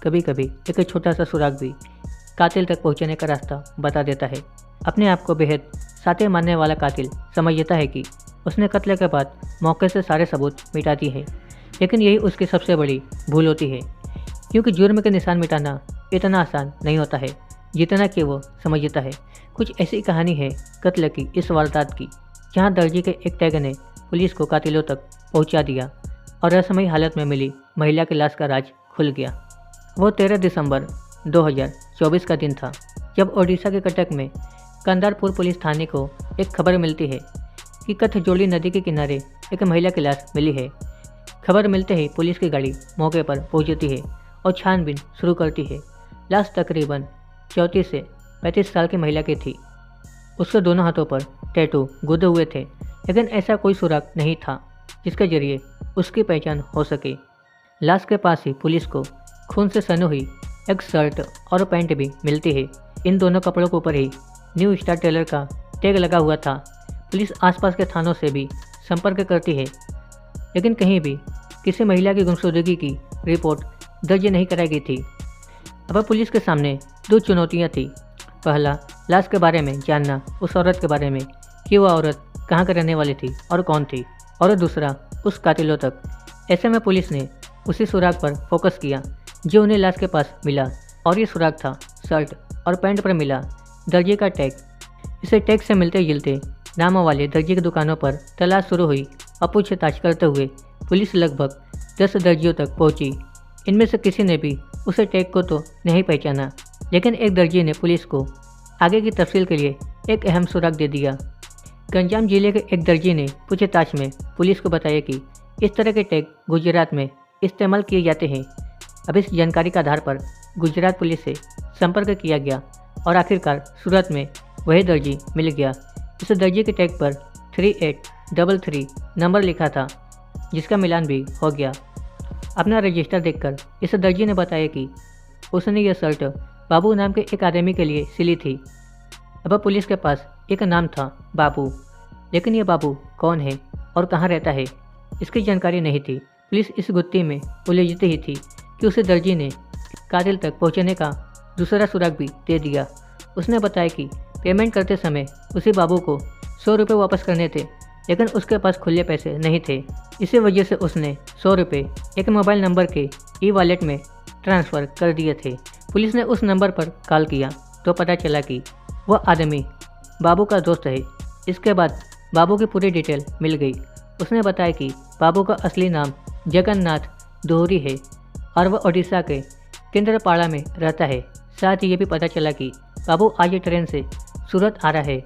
कभी कभी एक छोटा सा सुराग भी कातिल तक पहुंचने का रास्ता बता देता है। अपने आप को बेहद साते मानने वाला कातिल समझता है कि उसने कत्ल के बाद मौके से सारे सबूत मिटा दिए हैं, लेकिन यही उसकी सबसे बड़ी भूल होती है, क्योंकि जुर्म के निशान मिटाना इतना आसान नहीं होता है जितना कि वो समझता है। कुछ ऐसी कहानी है कत्ल की इस वारदात की, जहाँ दर्जी के एक टैग ने पुलिस को कातिलों तक पहुंचा दिया और रहस्यमयी हालत में मिली महिला की लाश का राज खुल गया। वो 13 दिसंबर 2024 का दिन था, जब ओडिशा के कटक में कंदारपुर पुलिस थाने को एक खबर मिलती है कि कथजोड़ी नदी के किनारे एक महिला की लाश मिली है। खबर मिलते ही पुलिस की गाड़ी मौके पर पहुंचती है और छानबीन शुरू करती है। लाश तकरीबन 34 से 35 साल की महिला की थी। उसके दोनों हाथों पर टैटू गुदे हुए थे, लेकिन ऐसा कोई सुराग नहीं था जिसके जरिए उसकी पहचान हो सके। लाश के पास ही पुलिस को खून से सनी हुई एक शर्ट और पैंट भी मिलती है। इन दोनों कपड़ों के ऊपर ही न्यू स्टार टेलर का टैग लगा हुआ था। पुलिस आसपास के थानों से भी संपर्क करती है, लेकिन कहीं भी किसी महिला की गुमशुदगी की रिपोर्ट दर्ज नहीं कराई गई थी। अब पुलिस के सामने दो चुनौतियां थी। पहला, लाश के बारे में जानना, उस औरत के बारे में कि वह औरत कहाँ की रहने वाली थी और कौन थी, और दूसरा, उस कातिलों तक। ऐसे में पुलिस ने उसी सुराग पर फोकस किया जो उन्हें लाश के पास मिला, और ये सुराग था शर्ट और पैंट पर मिला दर्जी का टैग। इसे टैग से मिलते जुलते नामों वाले दर्जी की दुकानों पर तलाश शुरू हुई और पूछताछ करते हुए पुलिस लगभग 10 दर्जियों तक पहुंची। इनमें से किसी ने भी उसे टैग को तो नहीं पहचाना, लेकिन एक दर्जी ने पुलिस को आगे की तफसील के लिए एक अहम सुराग दे दिया। गंजाम जिले के एक दर्जी ने पूछताछ में पुलिस को बताया कि इस तरह के टैग गुजरात में इस्तेमाल किए जाते हैं। अब इस जानकारी के आधार पर गुजरात पुलिस से संपर्क किया गया और आखिरकार सूरत में वही दर्जी मिल गया। इस दर्जी के टैग पर 3833 नंबर लिखा था, जिसका मिलान भी हो गया। अपना रजिस्टर देखकर इस दर्जी ने बताया कि उसने यह शर्ट बाबू नाम के एक आदमी के लिए सिली थी। अब पुलिस के पास एक नाम था, बाबू, लेकिन यह बाबू कौन है और कहाँ रहता है, इसकी जानकारी नहीं थी। पुलिस इस गुत्थी में उलझती ही थी कि उसे दर्जी ने कातिल तक पहुंचने का दूसरा सुराग भी दे दिया। उसने बताया कि पेमेंट करते समय उसी बाबू को 100 रुपये वापस करने थे, लेकिन उसके पास खुले पैसे नहीं थे। इसी वजह से उसने 100 रुपये एक मोबाइल नंबर के ई-वॉलेट में ट्रांसफ़र कर दिए थे। पुलिस ने उस नंबर पर कॉल किया तो पता चला कि वह आदमी बाबू का दोस्त है। इसके बाद बाबू की पूरी डिटेल मिल गई। उसने बताया कि बाबू का असली नाम जगन्नाथ दोहरी है और वह ओडिशा के केंद्रपाड़ा में रहता है। साथ ही ये भी पता चला कि बाबू आज ट्रेन से सूरत आ रहा है।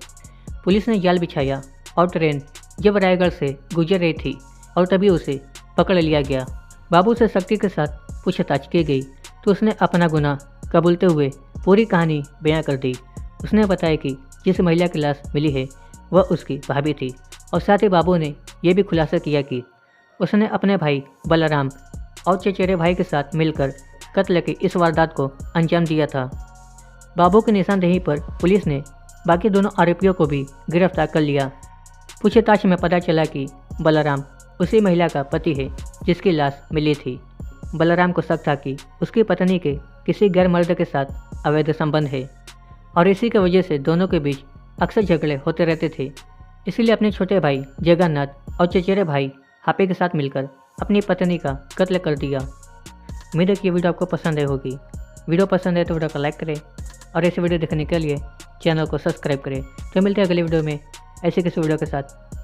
पुलिस ने जाल बिछाया और ट्रेन जब रायगढ़ से गुजर रही थी और तभी उसे पकड़ लिया गया। बाबू से सख्ती के साथ पूछताछ की गई तो उसने अपना गुनाह कबूलते हुए पूरी कहानी बयां कर दी। उसने बताया कि जिस महिला की लाश मिली है वह उसकी भाभी थी, और साथ ही बाबू ने यह भी खुलासा किया कि उसने अपने भाई बलराम और चचेरे भाई के साथ मिलकर कत्ल की इस वारदात को अंजाम दिया था। बाबू की निशानदेही पर पुलिस ने बाकी दोनों आरोपियों को भी गिरफ्तार कर लिया। पूछताछ में पता चला कि बलराम उसी महिला का पति है जिसकी लाश मिली थी। बलराम को शक था कि उसकी पत्नी के किसी गैर मर्द के साथ अवैध संबंध है, और इसी की वजह से दोनों के बीच अक्सर झगड़े होते रहते थे। इसीलिए अपने छोटे भाई जगन्नाथ और चचेरे भाई हापे के साथ मिलकर अपनी पत्नी का कत्ल कर दिया। उम्मीद है कि ये वीडियो आपको पसंद आई होगी। वीडियो पसंद है तो वीडियो को लाइक करें और ऐसे वीडियो देखने के लिए चैनल को सब्सक्राइब करें। तो मिलते हैं अगली वीडियो में ऐसे किसी वीडियो के साथ।